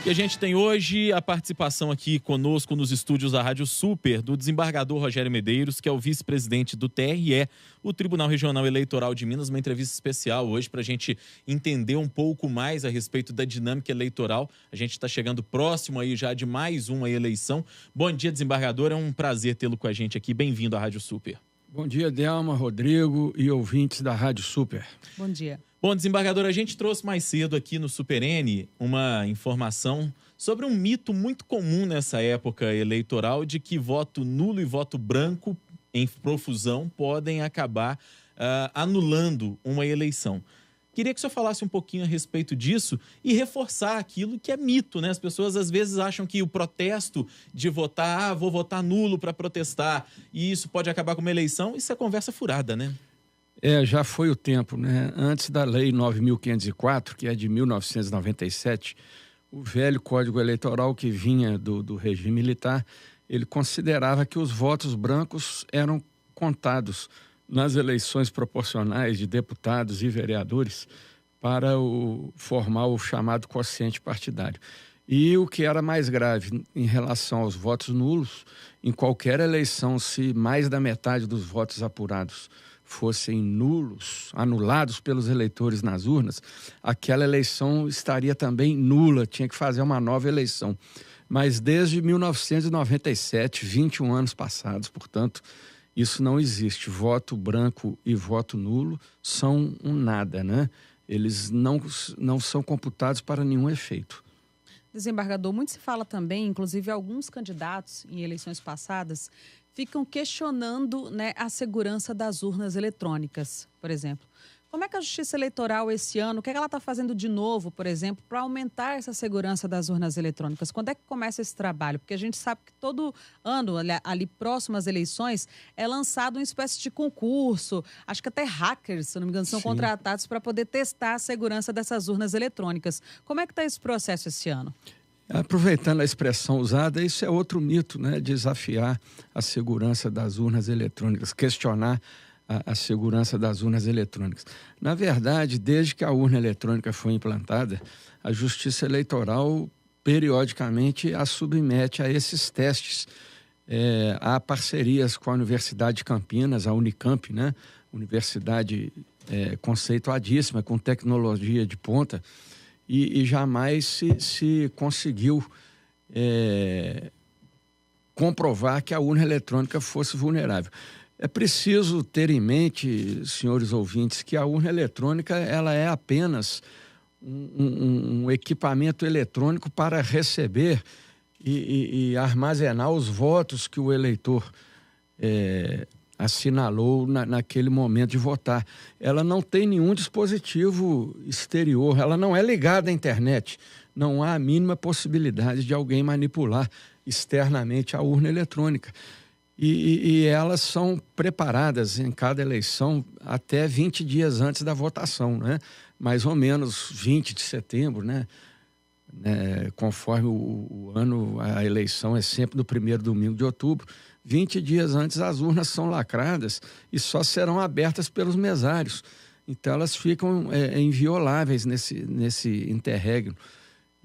E a gente tem hoje a participação aqui conosco nos estúdios da Rádio Super do desembargador Rogério Medeiros, que é o vice-presidente do TRE, o Tribunal Regional Eleitoral de Minas, uma entrevista especial hoje para a gente entender um pouco mais a respeito da dinâmica eleitoral. A gente está chegando próximo aí já de mais uma eleição. Bom dia, desembargador, é um prazer tê-lo com a gente aqui. Bem-vindo à Rádio Super. Bom dia, Delma, Rodrigo e ouvintes da Rádio Super. Bom dia. Bom, desembargador, a gente trouxe mais cedo aqui no Super N uma informação sobre um mito muito comum nessa época eleitoral de que voto nulo e voto branco em profusão podem acabar anulando uma eleição. Queria que o senhor falasse um pouquinho a respeito disso e reforçar aquilo que é mito, né? As pessoas às vezes acham que o protesto de votar, vou votar nulo para protestar, e isso pode acabar com uma eleição, isso é conversa furada, né? Já foi o tempo, né? Antes da Lei 9.504, que é de 1997, o velho Código Eleitoral que vinha do regime militar, ele considerava que os votos brancos eram contados nas eleições proporcionais de deputados e vereadores para formar o chamado quociente partidário. E o que era mais grave em relação aos votos nulos, em qualquer eleição, se mais da metade dos votos apurados fossem nulos, anulados pelos eleitores nas urnas, aquela eleição estaria também nula, tinha que fazer uma nova eleição. Mas desde 1997, 21 anos passados, portanto, isso não existe. Voto branco e voto nulo são um nada, né? Eles não são computados para nenhum efeito. Desembargador, muito se fala também, inclusive alguns candidatos em eleições passadas ficam questionando, né, a segurança das urnas eletrônicas, por exemplo. Como é que a Justiça Eleitoral esse ano, o que é que ela está fazendo de novo, por exemplo, para aumentar essa segurança das urnas eletrônicas? Quando é que começa esse trabalho? Porque a gente sabe que todo ano, ali próximo às eleições, é lançado uma espécie de concurso, acho que até hackers, se não me engano, são contratados para poder testar a segurança dessas urnas eletrônicas. Como é que está esse processo esse ano? Aproveitando a expressão usada, isso é outro mito, né? Desafiar a segurança das urnas eletrônicas, questionar a segurança das urnas eletrônicas. Na verdade, desde que a urna eletrônica foi implantada, a Justiça Eleitoral periodicamente a submete a esses testes. Há parcerias com a Universidade de Campinas, a Unicamp, né? Universidade conceituadíssima, com tecnologia de ponta, e jamais se conseguiu comprovar que a urna eletrônica fosse vulnerável. É preciso ter em mente, senhores ouvintes, que a urna eletrônica ela é apenas um equipamento eletrônico para receber e armazenar os votos que o eleitor assinalou naquele momento de votar. Ela não tem nenhum dispositivo exterior, ela não é ligada à internet. Não há a mínima possibilidade de alguém manipular externamente a urna eletrônica. E elas são preparadas em cada eleição até 20 dias antes da votação, né? Mais ou menos 20 de setembro, né? Conforme o ano, a eleição é sempre no primeiro domingo de outubro. 20 dias antes as urnas são lacradas e só serão abertas pelos mesários. Então elas ficam invioláveis nesse interregno.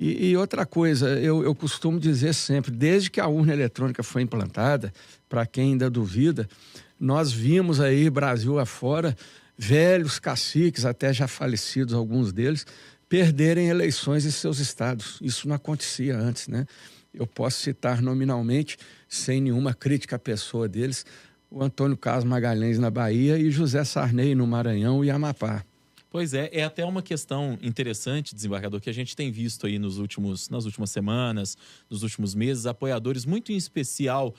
E outra coisa, eu costumo dizer sempre, desde que a urna eletrônica foi implantada, para quem ainda duvida, nós vimos aí, Brasil afora, velhos caciques, até já falecidos alguns deles, perderem eleições em seus estados. Isso não acontecia antes, né? Eu posso citar nominalmente, sem nenhuma crítica à pessoa deles, o Antônio Carlos Magalhães na Bahia e José Sarney no Maranhão e Amapá. Pois é até uma questão interessante, desembargador, que a gente tem visto aí nas últimas semanas, nos últimos meses, apoiadores, muito em especial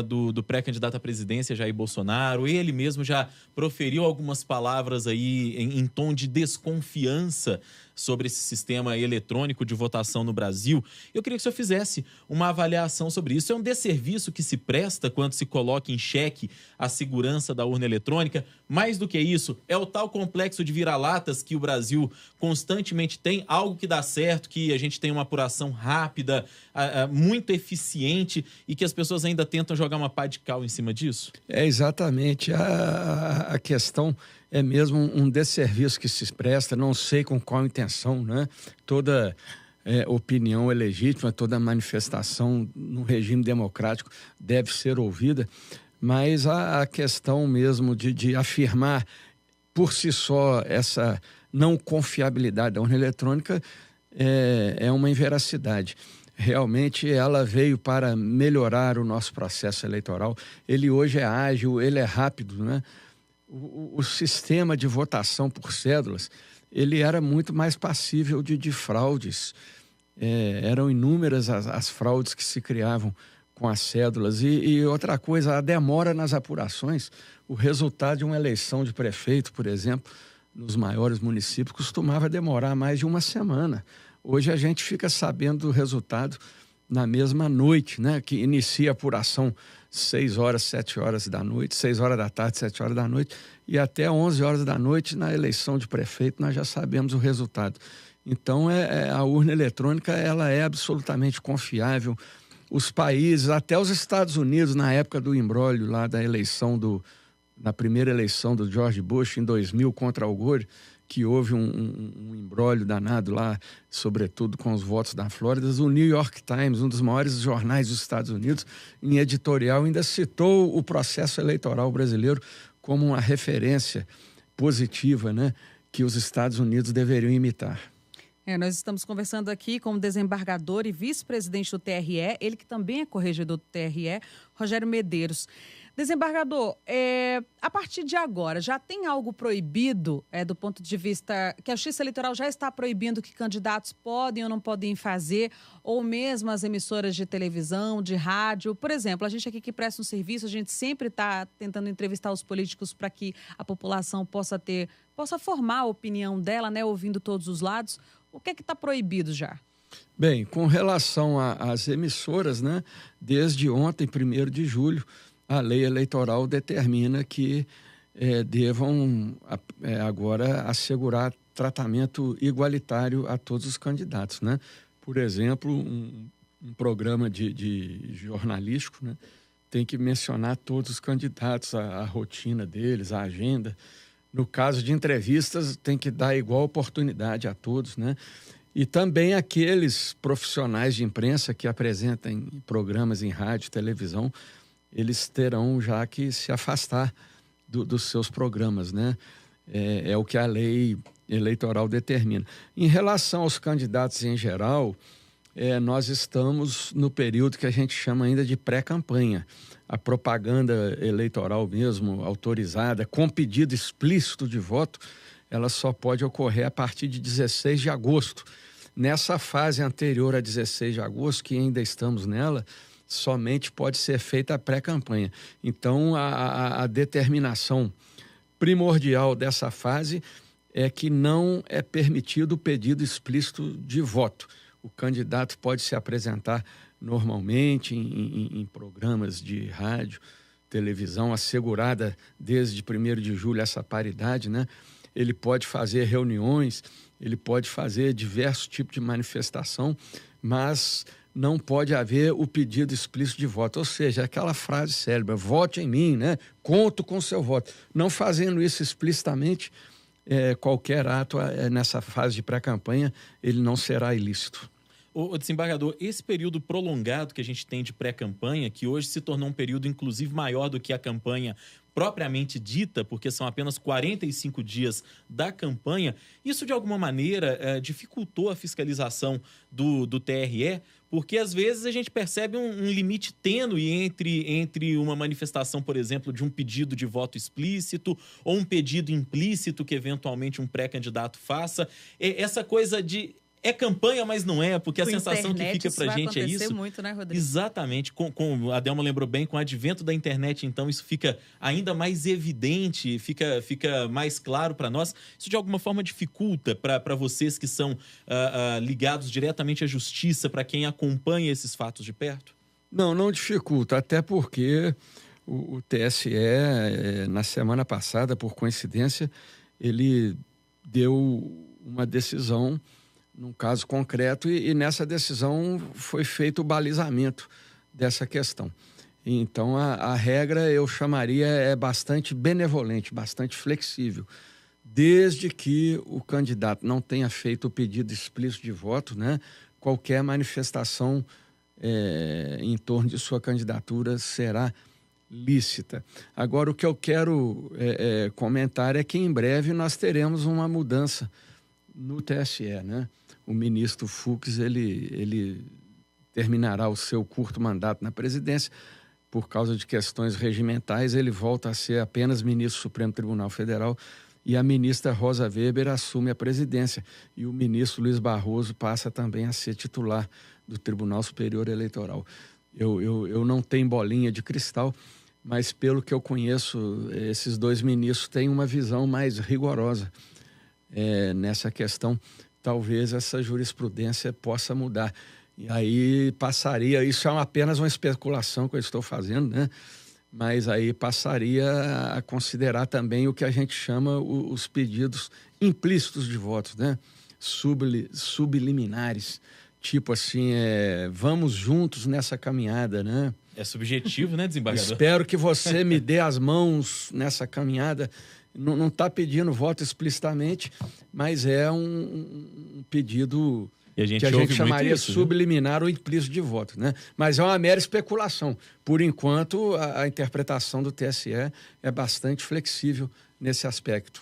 do pré-candidato à presidência, Jair Bolsonaro. Ele mesmo já proferiu algumas palavras aí em tom de desconfiança sobre esse sistema eletrônico de votação no Brasil. Eu queria que o senhor fizesse uma avaliação sobre isso. É um desserviço que se presta quando se coloca em xeque a segurança da urna eletrônica. Mais do que isso, é o tal complexo de vira-latas que o Brasil constantemente tem, algo que dá certo, que a gente tem uma apuração rápida, muito eficiente, e que as pessoas ainda tentam jogar uma pá de cal em cima disso? Exatamente. A questão é mesmo um desserviço que se presta, não sei com qual intenção, né? Toda opinião é legítima, toda manifestação no regime democrático deve ser ouvida, mas a questão mesmo de afirmar por si só essa não confiabilidade da urna eletrônica é uma inveracidade. Realmente ela veio para melhorar o nosso processo eleitoral. Ele hoje é ágil, ele é rápido, né? O sistema de votação por cédulas, ele era muito mais passível de fraudes. Eram inúmeras as fraudes que se criavam com as cédulas. E outra coisa, a demora nas apurações. O resultado de uma eleição de prefeito, por exemplo, nos maiores municípios, costumava demorar mais de uma semana. Hoje a gente fica sabendo do resultado na mesma noite, né? Que inicia a apuração 6 horas, 7 horas da noite, 6 horas da tarde, 7 horas da noite, e até 11 horas da noite, na eleição de prefeito, nós já sabemos o resultado. Então, a urna eletrônica ela é absolutamente confiável. Os países, até os Estados Unidos, na época do imbróglio lá da eleição na primeira eleição do George Bush, em 2000, contra Al Gore, que houve um imbróglio danado lá, sobretudo com os votos da Flórida, o New York Times, um dos maiores jornais dos Estados Unidos, em editorial, ainda citou o processo eleitoral brasileiro como uma referência positiva, né, que os Estados Unidos deveriam imitar. Nós estamos conversando aqui com o desembargador e vice-presidente do TRE, ele que também é corregedor do TRE, Rogério Medeiros. Desembargador, a partir de agora, já tem algo proibido do ponto de vista que a Justiça Eleitoral já está proibindo que candidatos podem ou não podem fazer, ou mesmo as emissoras de televisão, de rádio? Por exemplo, a gente aqui que presta um serviço, a gente sempre está tentando entrevistar os políticos para que a população possa formar a opinião dela, né, ouvindo todos os lados. O que é que está proibido já? Bem, com relação às emissoras, né, desde ontem, 1º de julho, a lei eleitoral determina que devam agora assegurar tratamento igualitário a todos os candidatos, né? Por exemplo, um programa de jornalístico, né, tem que mencionar todos os candidatos, a rotina deles, a agenda. No caso de entrevistas, tem que dar igual oportunidade a todos, né? E também aqueles profissionais de imprensa que apresentam programas em rádio, televisão, eles terão já que se afastar dos seus programas, né? É o que a lei eleitoral determina. Em relação aos candidatos em geral, nós estamos no período que a gente chama ainda de pré-campanha. A propaganda eleitoral mesmo, autorizada, com pedido explícito de voto, ela só pode ocorrer a partir de 16 de agosto. Nessa fase anterior a 16 de agosto, que ainda estamos nela, somente pode ser feita a pré-campanha. Então, a determinação primordial dessa fase é que não é permitido o pedido explícito de voto. O candidato pode se apresentar normalmente em programas de rádio, televisão, assegurada desde 1º de julho essa paridade, né? Ele pode fazer reuniões, ele pode fazer diversos tipos de manifestação, mas não pode haver o pedido explícito de voto. Ou seja, aquela frase célebre, vote em mim, né? Conto com o seu voto. Não fazendo isso explicitamente, qualquer ato nessa fase de pré-campanha, ele não será ilícito. O desembargador, esse período prolongado que a gente tem de pré-campanha, que hoje se tornou um período inclusive maior do que a campanha propriamente dita, porque são apenas 45 dias da campanha, isso de alguma maneira dificultou a fiscalização do TRE, porque às vezes a gente percebe um limite tênue entre uma manifestação, por exemplo, de um pedido de voto explícito ou um pedido implícito que eventualmente um pré-candidato faça. Essa coisa de... É campanha, mas não é, porque a sensação que fica pra gente é isso. Muito, né, Rodrigo? Exatamente. A Delma lembrou bem, com o advento da internet, então, isso fica ainda mais evidente, fica mais claro para nós. Isso, de alguma forma, dificulta para vocês que são ligados diretamente à justiça, para quem acompanha esses fatos de perto? Não dificulta, até porque o TSE, na semana passada, por coincidência, ele deu uma decisão num caso concreto, e nessa decisão foi feito o balizamento dessa questão. Então, a regra, eu chamaria, bastante benevolente, bastante flexível, desde que o candidato não tenha feito o pedido explícito de voto, né, qualquer manifestação em torno de sua candidatura será lícita. Agora, o que eu quero comentar é que em breve nós teremos uma mudança no TSE, né? O ministro Fux, ele terminará o seu curto mandato na presidência. Por causa de questões regimentais, ele volta a ser apenas ministro do Supremo Tribunal Federal e a ministra Rosa Weber assume a presidência. E o ministro Luiz Barroso passa também a ser titular do Tribunal Superior Eleitoral. Eu não tenho bolinha de cristal, mas pelo que eu conheço, esses dois ministros têm uma visão mais rigorosa nessa questão. Talvez essa jurisprudência possa mudar. E aí passaria, isso é apenas uma especulação que eu estou fazendo, né? Mas aí passaria a considerar também o que a gente chama os pedidos implícitos de votos, né? Subliminares. Tipo assim, vamos juntos nessa caminhada, né? É subjetivo, né, desembargador? Espero que você me dê as mãos nessa caminhada. Não está pedindo voto explicitamente, mas é um pedido que a gente chamaria isso, subliminar ou implícito de voto, né? Mas é uma mera especulação. Por enquanto, a interpretação do TSE é bastante flexível nesse aspecto.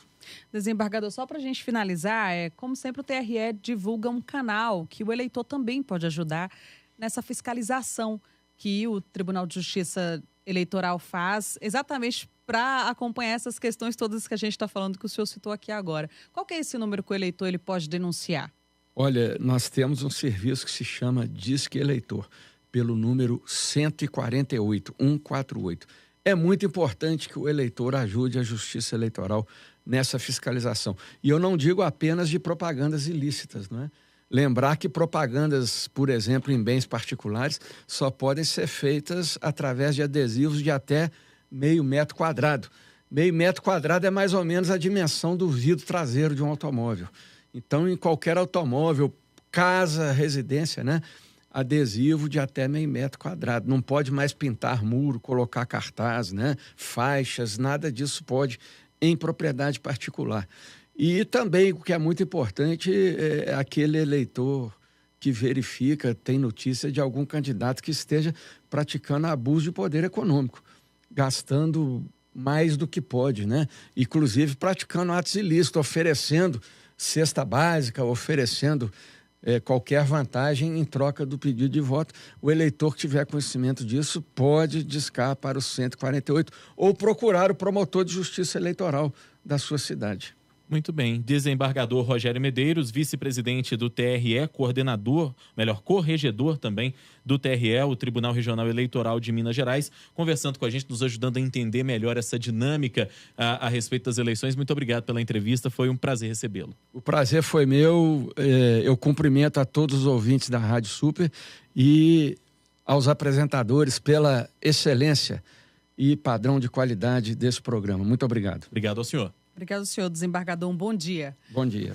Desembargador, só para a gente finalizar, como sempre o TRE divulga um canal que o eleitor também pode ajudar nessa fiscalização que o Tribunal de Justiça Eleitoral faz, exatamente para acompanhar essas questões todas que a gente está falando, que o senhor citou aqui agora. Qual que é esse número que o eleitor ele pode denunciar? Olha, nós temos um serviço que se chama Disque Eleitor, pelo número 148. É muito importante que o eleitor ajude a Justiça Eleitoral nessa fiscalização. E eu não digo apenas de propagandas ilícitas, não é? Lembrar que propagandas, por exemplo, em bens particulares, só podem ser feitas através de adesivos de até meio metro quadrado. Meio metro quadrado é mais ou menos a dimensão do vidro traseiro de um automóvel. Então, em qualquer automóvel, casa, residência, né? Adesivo de até meio metro quadrado. Não pode mais pintar muro, colocar cartaz, né? Faixas, nada disso pode em propriedade particular. E também, o que é muito importante, é aquele eleitor que verifica, tem notícia de algum candidato que esteja praticando abuso de poder econômico, gastando mais do que pode, né? Inclusive praticando atos ilícitos, oferecendo cesta básica, oferecendo qualquer vantagem em troca do pedido de voto. O eleitor que tiver conhecimento disso pode discar para o 148 ou procurar o promotor de justiça eleitoral da sua cidade. Muito bem. Desembargador Rogério Medeiros, vice-presidente do TRE, corregedor também do TRE, o Tribunal Regional Eleitoral de Minas Gerais, conversando com a gente, nos ajudando a entender melhor essa dinâmica a respeito das eleições. Muito obrigado pela entrevista, foi um prazer recebê-lo. O prazer foi meu, eu cumprimento a todos os ouvintes da Rádio Super e aos apresentadores pela excelência e padrão de qualidade desse programa. Muito obrigado. Obrigado ao senhor. Obrigado, senhor desembargador. Um bom dia. Bom dia.